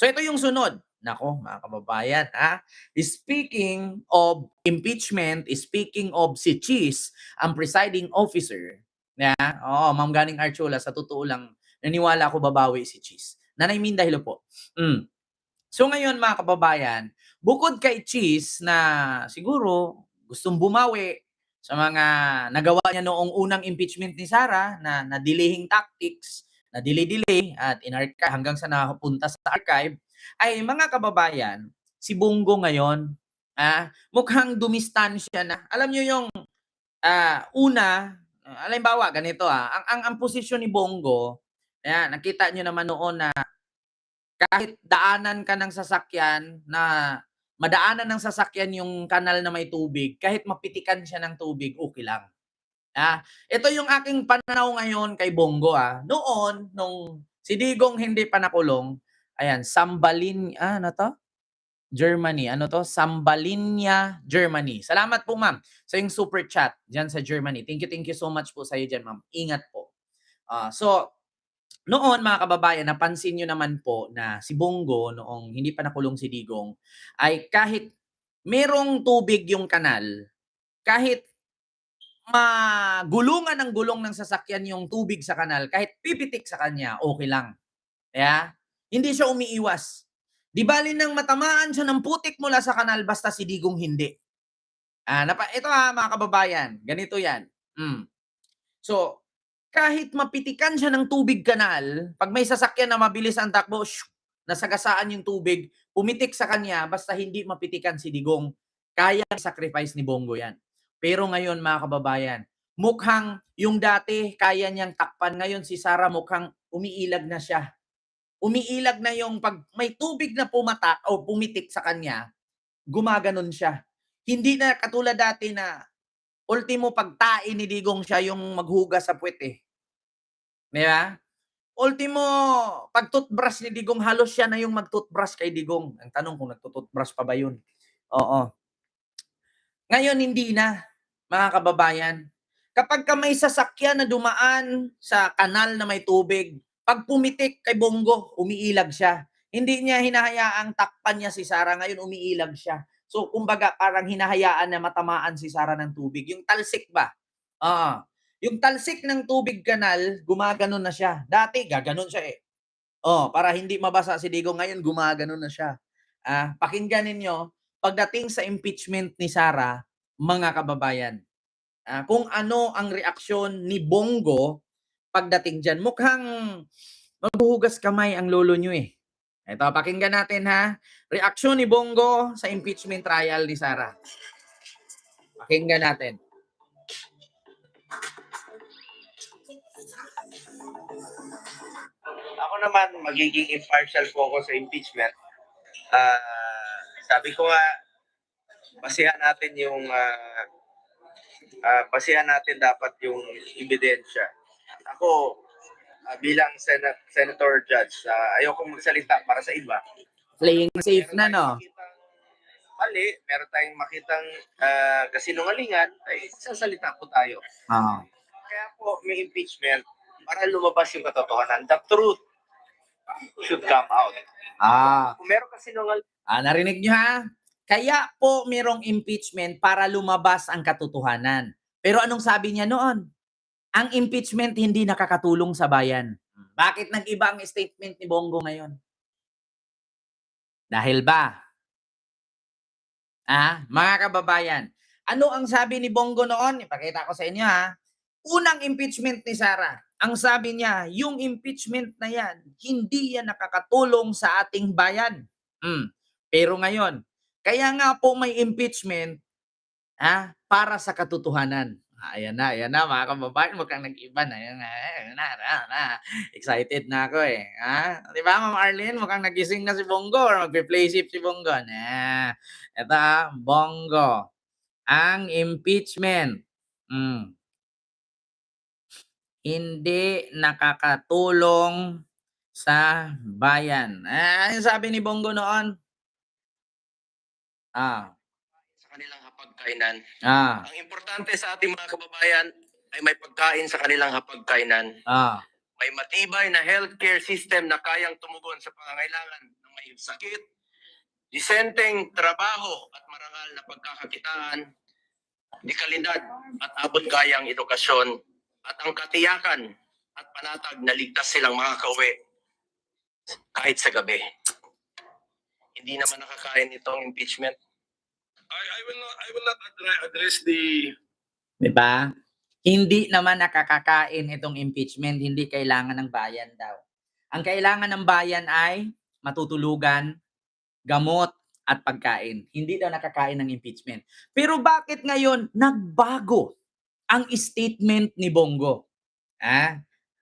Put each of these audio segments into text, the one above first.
So ito yung sunod. Nako, mga kababayan, speaking of impeachment, speaking of si Cheese, ang presiding officer, oo, Ma'am Ganing Archula, sa totoo lang, naniwala ako babawi si Cheese. Nanay Minda, hello po. So ngayon, mga kababayan, bukod kay Cheese na siguro gustong bumawi sa mga nagawa niya noong unang impeachment ni Sara na delaying tactics, na delay-delay at hanggang sa napunta sa archive, ay mga kababayan, si Bongo ngayon, mukhang dumistansya na. Alam niyo yung una, halimbawa ganito, ang posisyon ni Bongo, nakita niyo naman noon na kahit daanan ka ng sasakyan na madaanan ng sasakyan yung kanal na may tubig, kahit mapitikan siya ng tubig, okay lang. Ito yung aking pananaw ngayon kay Bongo. Noon, nung si Digong hindi pa nakulong, ayan, ano to? Germany. Ano to? Sambalinya, Germany. Salamat po, ma'am, sa yung super chat dyan sa Germany. Thank you so much po sa iyo dyan, ma'am. Ingat po. So, noon, mga kababayan, napansin nyo naman po na si Bongo, noong hindi pa nakulong si Digong, ay kahit merong tubig yung kanal, kahit magulungan ng gulong ng sasakyan yung tubig sa kanal, kahit pipitik sa kanya, okay lang. Hindi siya umiiwas. Di bali nang matamaan siya ng putik mula sa kanal, basta si Digong hindi. Ito mga kababayan, ganito yan. So, kahit mapitikan siya ng tubig kanal, pag may sasakyan na mabilis ang takbo, nasagasaan yung tubig, pumitik sa kanya, basta hindi mapitikan si Digong, kaya sacrifice ni Bongo yan. Pero ngayon, mga kababayan, mukhang yung dati kaya niyang takpan, ngayon si Sara mukhang umiilag na siya. Umiilag na yung pag may tubig na pumatak o pumitik sa kanya, gumaganon siya. Hindi na katulad dati na ultimo pagtain ni Digong siya yung maghugas sa puwet eh. Di ba? Ultimo, pag toothbrush ni Digong, halos siya na yung mag-toothbrush kay Digong. Ang tanong kung nagtutoothbrush pa ba yun? Oo. Ngayon, hindi na, mga kababayan. Kapag ka may sasakyan na dumaan sa kanal na may tubig, pag pumitik kay Bongo, umiilag siya. Hindi niya hinahayaang takpan niya si Sara, ngayon umiilag siya. So, kumbaga, parang hinahayaan na matamaan si Sara ng tubig. Yung talsik ba? Yung talsik ng tubig kanal, gumaganon na siya. Dati, gaganon siya eh. Para hindi mabasa si Digong, ngayon gumaganon na siya. Pakinggan ninyo, pagdating sa impeachment ni Sara, mga kababayan, kung ano ang reaksyon ni Bongo pagdating dyan. Mukhang maghuhugas kamay ang lolo nyo eh. Ito, pakinggan natin reaksyon ni Bongo sa impeachment trial ni Sara. Pakinggan natin. Ako naman, magiging impartial po ako sa impeachment. Sabi ko nga, basihan natin dapat yung ebidensya. Ako, bilang senator judge, ayokong magsalita para sa iba. Playing safe na, no? Mali, meron tayong makitang kasinungalingan, ay sasalita po tayo. Kaya po may impeachment para lumabas yung katotohanan. The truth should come out. Kung meron kasinungalingan, narinig nyo Kaya po merong impeachment para lumabas ang katotohanan. Pero anong sabi niya noon? Ang impeachment hindi nakakatulong sa bayan. Bakit nag-iba ang statement ni Bongo ngayon? Dahil ba? Mga kababayan, ano ang sabi ni Bongo noon? Ipakita ko sa inyo Unang impeachment ni Sara. Ang sabi niya, yung impeachment na yan, hindi yan nakakatulong sa ating bayan. Pero ngayon, kaya nga po may impeachment para sa katotohanan. Ayan na mga kababayan, mukhang nag-iba na. Ayan na. Excited na ako eh. Di ba, Ma'am Arlene? Mukhang nagising na si Bongo or magpe-play safe si Bongo. Ito Bongo. Ang impeachment. Hindi nakakatulong sa bayan. Ano sabi ni Bongo noon? sa kanilang hapagkainan. Ah. Ang importante sa ating mga kababayan ay may pagkain sa kanilang hapagkainan. may matibay na healthcare system na kayang tumugon sa pangangailangan ng may sakit, disenteng trabaho at marangal na pagkakakitaan, dekalidad at abot kayang edukasyon, at ang katiyakan at panatag na ligtas silang makakauwi kahit sa gabi. Hindi naman nakakain itong impeachment. I will not address the Di ba? Hindi naman nakakakain itong impeachment, hindi kailangan ng bayan daw. Ang kailangan ng bayan ay matutulugan, gamot, at pagkain. Hindi daw nakakain ng impeachment. Pero bakit ngayon nagbago ang statement ni Bongo?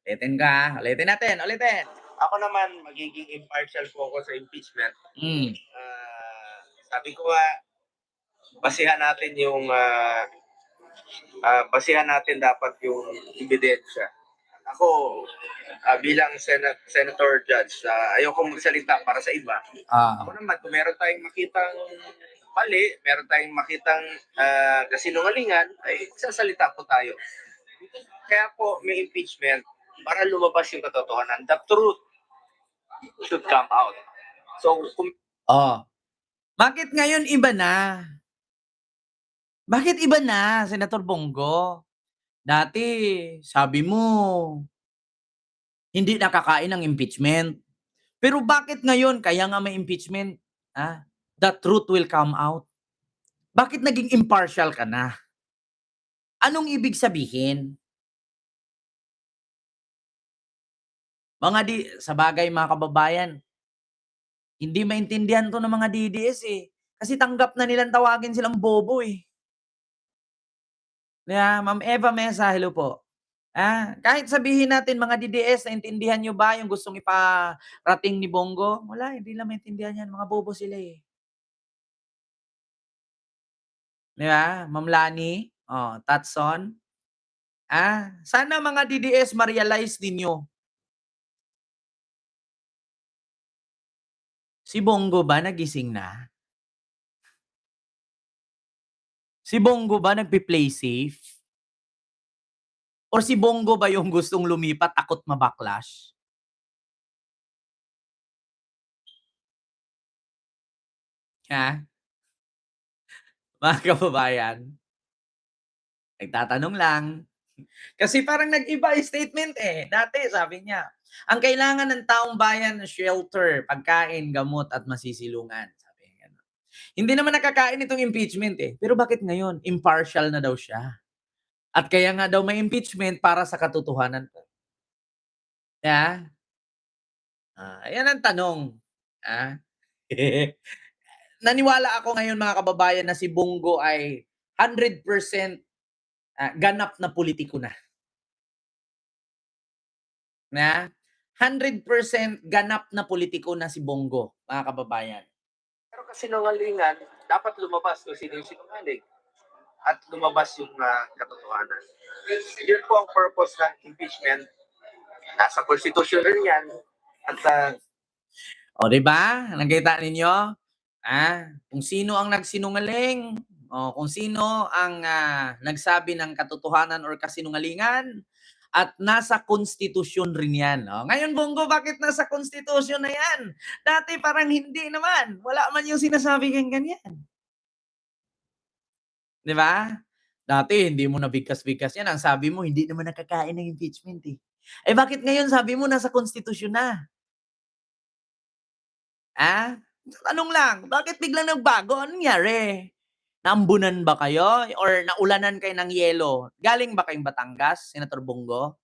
Ulitin ka, ulitin natin, ulitin. Ako naman, magiging impartial po ako sa impeachment. Mm. Sabi ko nga, basihan natin yung basihan natin dapat yung ebidensya. Ako, bilang senator judge, ayokong magsalita para sa iba. Ako naman, kung meron tayong makitang mali, meron tayong makitang kasinungalingan, ay sasalita po tayo. Kaya po may impeachment para lumabas yung katotohanan. The truth should come out. So, kung Bakit ngayon iba na? Bakit iba na, Senator Bongo? Dati, sabi mo, hindi nakakain ng impeachment. Pero bakit ngayon, kaya nga may impeachment, the truth will come out? Bakit naging impartial ka na? Anong ibig sabihin? Sa bagay mga kababayan, hindi maintindihan to ng mga DDS eh. Kasi tanggap na nilang tawagin silang bobo eh. Ma'am Eva Mesa, hello po. Kahit sabihin natin mga DDS, naintindihan nyo ba yung gustong iparating ni Bongo? Wala, hindi lang maintindihan yan. Mga bobo sila eh. Di ba? Ma'am Lani, Tatson. Sana mga DDS ma-realize ninyo. Si Bongo ba nagising na? Si Bongo ba nagpi-play safe? Or si Bongo ba yung gustong lumipat, takot mabacklash? Mga kababayan, nagtatanong lang. Kasi parang nag-iba yung statement eh. Dati sabi niya, ang kailangan ng taong bayan shelter, pagkain, gamot at masisilungan. Sabi niya. Hindi naman nakakain itong impeachment eh. Pero bakit ngayon? Impartial na daw siya. At kaya nga daw may impeachment para sa katotohanan. Ayan ang tanong. Naniwala ako ngayon mga kababayan na si Bongo ay 100% ganap na politiko na. 100% ganap na politiko na si Bongo, mga kababayan. Pero kasinungalingan, dapat lumabas kung sino yung sinungaling. At lumabas yung katotohanan. Yun po ang purpose ng impeachment. Nasa constitution rin yan. At di ba? Nakita ninyo? Kung sino ang nagsinungaling, kung sino ang nagsabi ng katotohanan or kasinungalingan, at nasa konstitusyon rin yan. Ngayon, Bongo, bakit nasa konstitusyon na yan? Dati parang hindi naman. Wala man yung sinasabi kang ganyan. Di ba? Dati, hindi mo nabigkas-bigkas yan. Ang sabi mo, hindi naman nakakain ng impeachment eh. Bakit ngayon sabi mo nasa konstitusyon na? Tanong lang, bakit biglang nagbago? Anong nangyari? Naambunan ba kayo? Or naulanan kayo ng yelo? Galing ba kayong Batangas, Senator Bongo?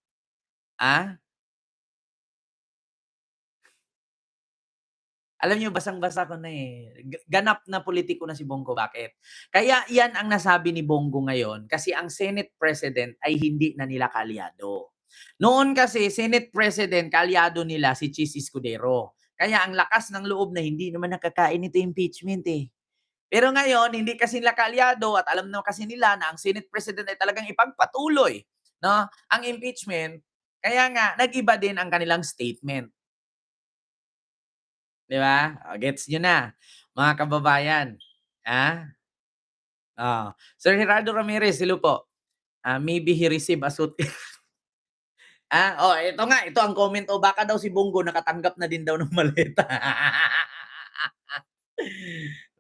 Alam niyo, basang-basa ko na eh. Ganap na politiko na si Bongo. Bakit? Kaya yan ang nasabi ni Bongo ngayon kasi ang Senate President ay hindi na nila kaalyado. Noon kasi, Senate President, kaalyado nila si Chis Escudero. Kaya ang lakas ng loob na hindi naman nakakain ito impeachment eh. Pero ngayon, hindi kasi nila kaalyado at alam naman kasi nila na ang Senate President ay talagang ipagpatuloy ang impeachment. Kaya nga, nag-iba din ang kanilang statement. Di ba? Gets nyo na, mga kababayan. Sir Gerardo Ramirez, hello po. Maybe he received a suit. Ito nga, ito ang comment. Baka daw si Bongo nakatanggap na din daw ng maleta.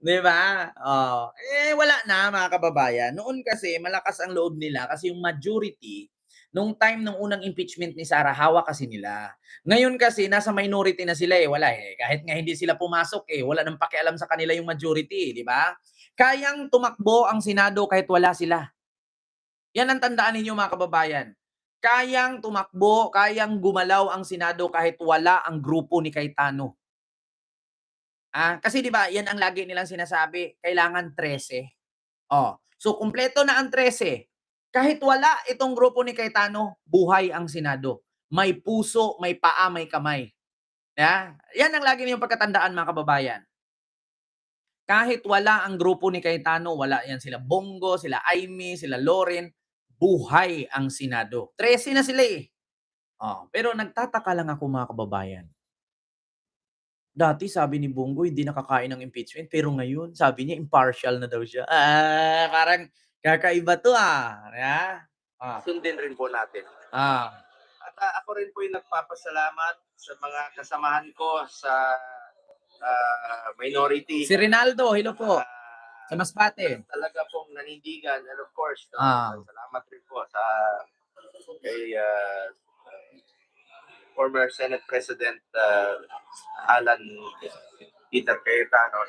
'Di ba? Wala na mga kababayan. Noon kasi malakas ang loob nila kasi yung majority nung time ng unang impeachment ni Sara, hawak kasi nila. Ngayon kasi nasa minority na sila wala kahit nga hindi sila pumasok wala nang pakialam sa kanila yung majority, 'di ba? Kayang tumakbo ang Senado kahit wala sila. Yan ang tandaan ninyo mga kababayan. Kayang tumakbo, kayang gumalaw ang Senado kahit wala ang grupo ni Cayetano. Kasi 'di ba, yan ang lagi nilang sinasabi, kailangan 13. So kumpleto na ang 13. Kahit wala itong grupo ni Cayetano, buhay ang Senado. May puso, may paa, may kamay. Yan ang lagi niyong pagkatandaan mga kababayan. Kahit wala ang grupo ni Cayetano, wala yan sila Bongo, sila Aimee, sila Loren, buhay ang Senado. 13 na sila pero nagtataka lang ako mga kababayan. Dati sabi ni Bongo hindi nakakain ng impeachment, pero ngayon sabi niya impartial na daw siya. Parang kakaiba 'to, Sundin rin po natin. Ah. At ako rin po yung nagpapasalamat sa mga kasamahan ko sa minority. Si Rinaldo, hello po. Sa Masbate. Talaga pong nanindigan, and of course, salamat rin po sa kay former Senate President Alan Peter Cayetano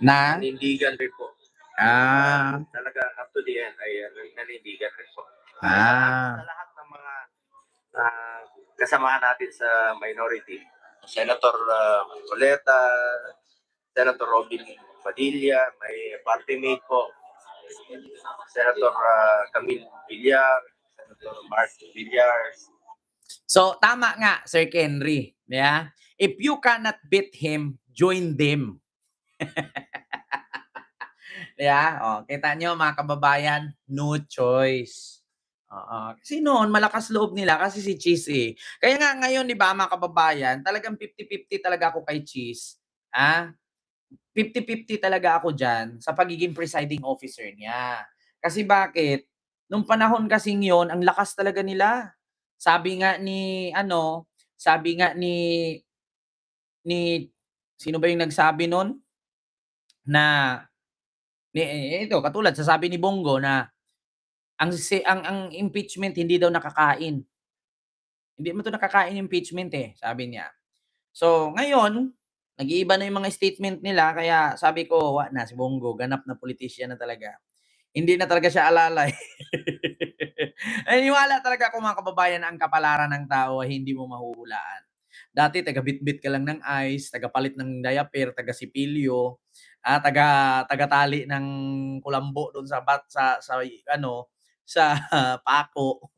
na nanindigan rin po. Talaga up to the end ay nanindigan rin po. Sa lahat ng mga kasamahan natin sa minority, Senator Coleta, Senator Robin Padilla, may party mate po, Senator Camille Villar, Senator Mark Villar. So, tama nga, Sir Henry. If you cannot beat him, join them. Kita nyo mga kababayan, no choice. Kasi noon, malakas loob nila kasi si Cheese Kaya nga ngayon, di ba mga kababayan, talagang 50-50 talaga ako kay Cheese. 50-50 talaga ako dyan sa pagiging presiding officer niya. Kasi bakit? Nung panahon kasing yon, ang lakas talaga nila. Sabi nga ni sino ba yung nagsabi nun? Ito katulad sasabi ni Bongo na ang impeachment hindi daw nakakain. Hindi mo 'to nakakain yung impeachment sabi niya. So ngayon, nag-iiba na yung mga statement nila kaya sabi ko, na si Bongo ganap na politician na talaga. Hindi na talaga siya alalay. Naniniwala talaga ako mga kababayan na ang kapalaran ng tao ay hindi mo mahuhulaan. Dati taga-bitbit ka lang ng ice, taga-palit ng diaper, taga-sipilyo, taga-tali ng kulambo doon sa sa pako.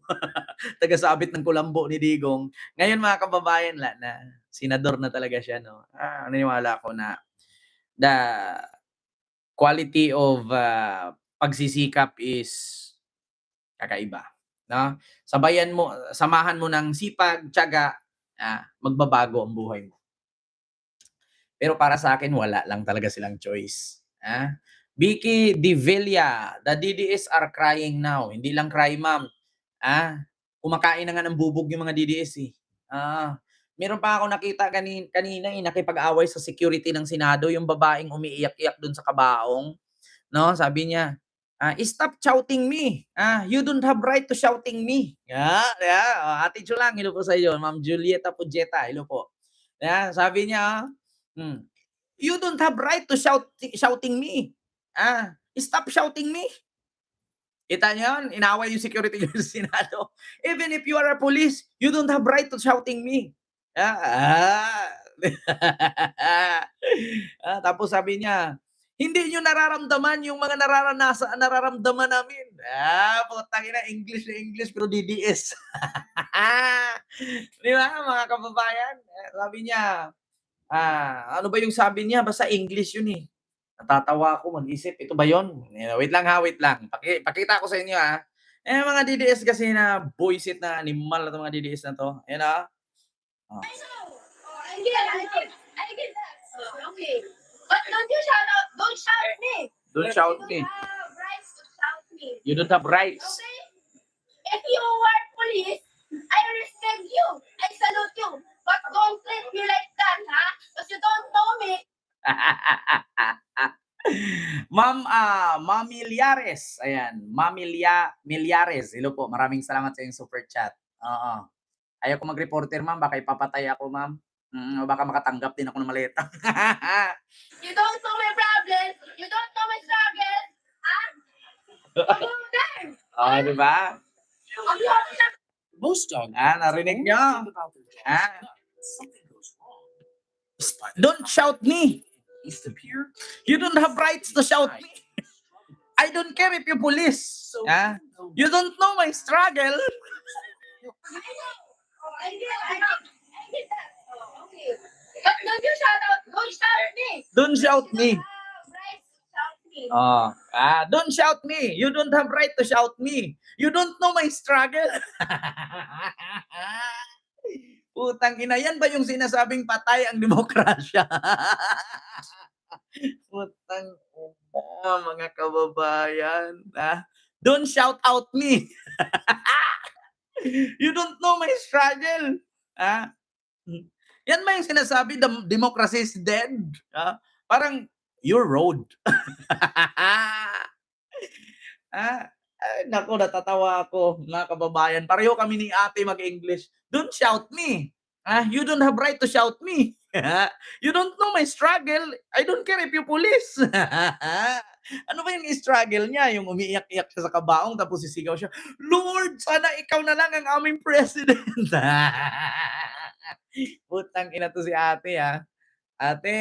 Taga-sabit ng kulambo ni Digong. Ngayon mga kababayan na senador na talaga siya naniniwala ako na the quality of pagsisikap is kakaiba, no? Samahan mo ng sipag, tiyaga, magbabago ang buhay mo. Pero para sa akin wala lang talaga silang choice. Vicky Divilla, the DDS are crying now. Hindi lang cry, ma'am. Kumakain na nga ng bubog yung mga DDS Meron pa ako nakita kanina nakipag-away sa security ng Senado, yung babaeng umiiyak-iyak dun sa kabaong. No, sabi niya, stop shouting me. You don't have right to shouting me. Ate Chulang, hello po sa iyo. Ma'am Julieta Pujeta, hello po. Sabi niya, you don't have right to shouting me. Stop shouting me. Kita niyo yun? Inaway yung security guard sa Senado. Even if you are a police, you don't have right to shouting me. Tapos sabi niya, hindi nyo nararamdaman yung mga nararamdaman namin. Putang ina, English na English pero DDS. Di ba, mga kababayan? Sabi niya, ano ba yung sabi niya? Basta English yun Natatawa ako mag-isip, ito ba yun? Wait lang wait lang. Pakita ko sa inyo mga DDS kasi na buisit na animal na mga DDS na to. Ayan I get that. Okay. But don't you shout out. Don't shout me. Don't shout me. You don't have rights to shout me. You don't have rights. Okay? If you were police, I respect Ma'am, Mami Liares, ayan, Mami Milyares, hello po, maraming salamat sa iyong super chat. Oo. Ayaw ko mag-reporter ma'am, baka ipapatay ako ma'am. O baka makatanggap din ako ng maleta. You don't know my problem. You don't know my struggle. Huh? Go there. Di ba? Ang hirap na. Most dogs Narinig nyo? about their jobs. Ah, Something goes wrong. Despite don't shout me. it's appear You don't have rights to shout me. I don't care if you police. so You don't know my struggle. I did that. Oh, okay. But don't you shout out. Don't shout me. Don't shout me. You don't have rights to shout me. Don't shout me. You don't have right to shout me. You don't know my struggle. Putang ina, yan ba yung sinasabing patay ang demokrasya? Putang ina, mga kababayan. Don't shout out me. You don't know my struggle. Yan ba yung sinasabi, the democracy is dead? Parang, your road. Ay, naku, natatawa ako, mga kababayan. Pareho kami ni ate mag-English. Don't shout me. You don't have right to shout me. You don't know my struggle. I don't care if you police. Ano ba yung struggle niya? Yung umiiyak-iyak siya sa kabaong tapos sisigaw siya, Lord, sana ikaw na lang ang aming president. Putang ina to si ate, Ate.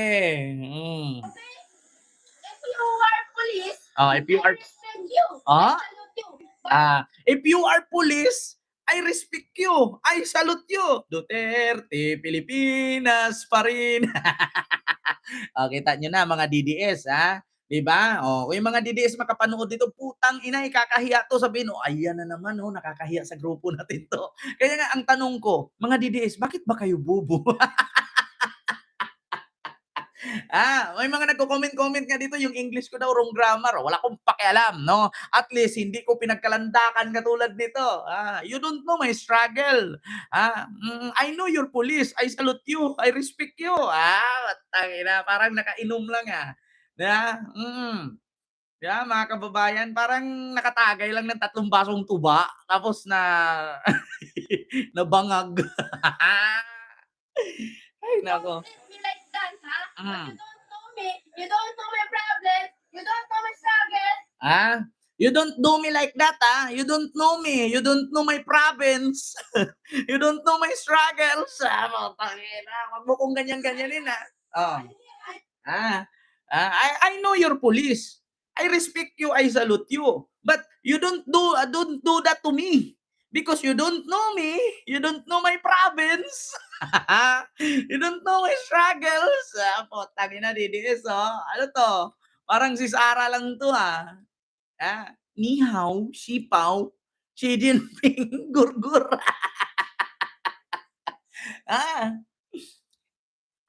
If you are police, If you I are respect you. Ah? I salute you. But if you are police, I respect you. I salute you. Duterte, Pilipinas pa rin. Kita nyo na mga DDS, Di ba? Kung yung mga DDS makapanood dito, putang ina, ikakahiya to. Sabihin, ayan na naman, nakakahiya sa grupo natin to. Kaya nga, ang tanong ko, mga DDS, bakit ba kayo bubo? May mga nagko-comment-comment nga dito, yung English ko daw wrong grammar. Wala akong pakialam, no? At least, hindi ko pinagkalandakan katulad nito. You don't know my struggle. I know your police. I salute you. I respect you. Tangina, parang nakainom lang, mga kababayan, parang nakatagay lang ng 3 basong tuba. Tapos nabangag. Ay, nako. don't treat me like that, huh? Mm. But you don't know me. You don't know my problem. You don't know my struggle. You don't do me like that, You don't know me. You don't know my province. You don't know my struggles. Tangina, wag mo kong ganyan-ganyanin, I know your police. I respect you. I salute you. But you don't do that to me. Because you don't know me. You don't know my province. You don't know my struggles. Tangina, DDS, Ano to? Parang si Sara lang to, Ni hao, sipaw, Xi Jinping, gurgur.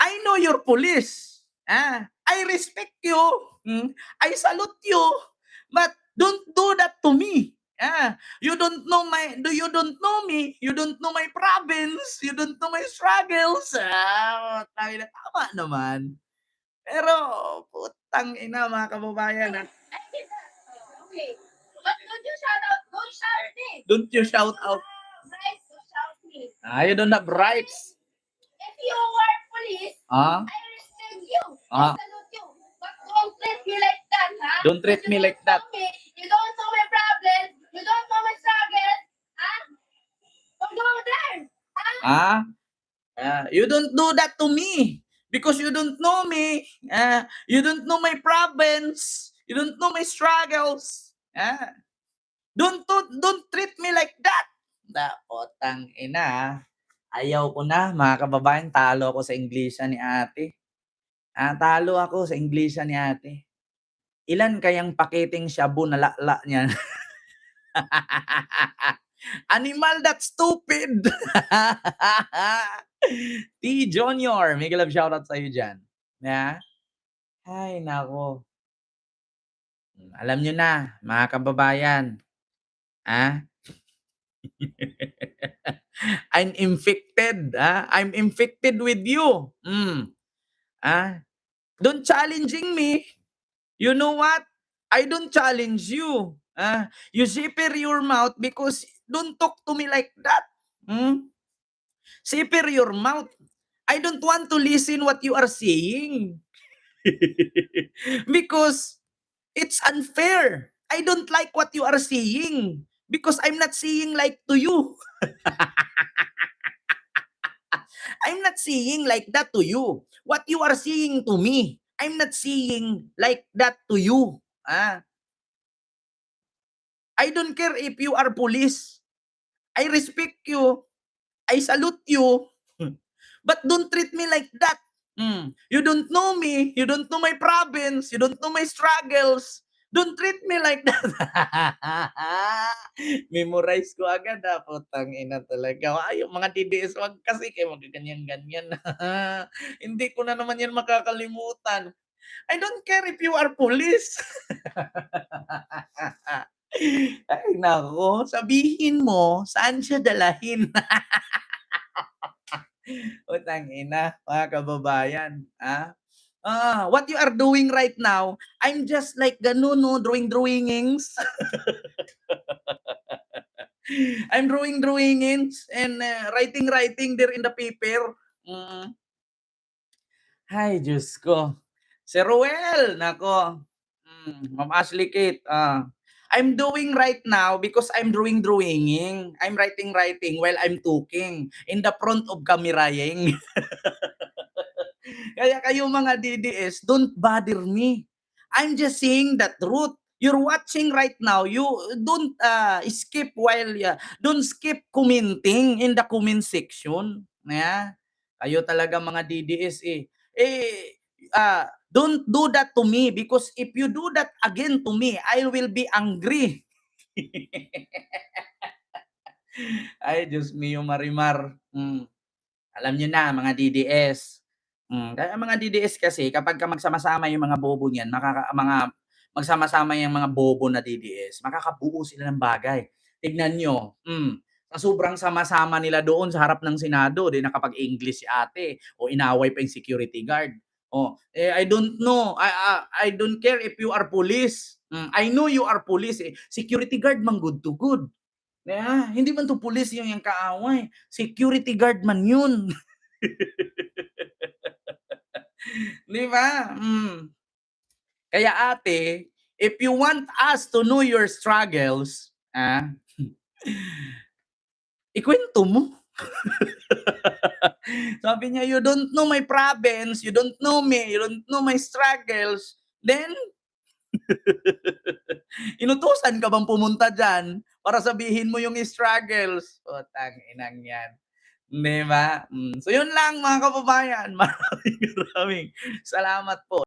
I know your police. I respect you. I salute you. But don't do that to me. You don't know you don't know me. You don't know my province. You don't know my struggles. Tama naman. Pero, putang ina, mga kababayan, I did that. Okay. But don't you shout out. Don't shout me. Don't you shout You out. have rights to shout me. You don't have rights. If you are police, Ah? I respect you. Ah. I salute you. But don't treat me like that, Don't treat You me don't like that. know me. You don't know my problem. You don't know my struggle. Don't go there. You don't do that to me because you don't know me. You don't know my province. You don't know my struggles. Don't treat me like that. Potang ina. Ayaw ko na, mga kababayan, talo ako sa Inglesan ni ate. Talo ako sa Inglesan ni ate. Ilan kayang paketing shabu na lakla niyan? Animal, that's stupid. T. Junior, may love shoutout sa'yo dyan. Ay, nako. Alam nyo na, mga kababayan. I'm infected. I'm infected with you. Don't challenging me. You know what? I don't challenge you. You zipper your mouth because don't talk to me like that. Zipper your mouth. I don't want to listen what you are saying. Because it's unfair. I don't like what you are saying because I'm not saying like to you. I'm not saying like that to you. What you are saying to me, I'm not saying like that to you. I don't care if you are police. I respect you. I salute you. But don't treat me like that. You don't know me. You don't know my province. You don't know my struggles. Don't treat me like that. Memorize ko agad putang ina talaga. Ay, yung mga DDS, wag kasi kayo magaganyan-ganyan. Hindi ko na naman yan makakalimutan. I don't care if you are police. Ay, nako. Sabihin mo, saan siya dalahin? Utang ina, mga kababayan. What you are doing right now, I'm just like ganun, no, drawingings. I'm drawingings and writing there in the paper. Ay, Diyos ko. Si Ruel, nako. Ma'am Ashley Kate, I'm doing right now because I'm drawinging. I'm writing while I'm talking in the front of kamerayeng. Kaya kayo mga DDS, don't bother me. I'm just saying the truth. You're watching right now. You don't don't skip commenting in the comment section. Yeah. Kayo talaga mga DDS don't do that to me because if you do that again to me, I will be angry. Ay, Diyos mio Marimar. Alam niyo na mga DDS. Kaya mga DDS kasi kapag ka magsama-sama yung mga bobo niyan, magsama-sama yung mga bobo na DDS, makakabuo sila ng bagay. Tignan niyo, sa sobrang sama-sama nila doon sa harap ng Senado, di nakapag-English si ate o inaway pa yung security guard. I don't know. I don't care if you are police. I know you are police. Security guard man good to good. Hindi man to police yung kaaway. Security guard man yun. Di ba? Kaya ate, if you want us to know your struggles, ikwento mo. Sabi niya, you don't know my province, you don't know me, you don't know my struggles, then, inutusan ka bang pumunta dyan para sabihin mo yung struggles? Tang inang yan. Di ba? So yun lang mga kababayan. Maraming salamat po.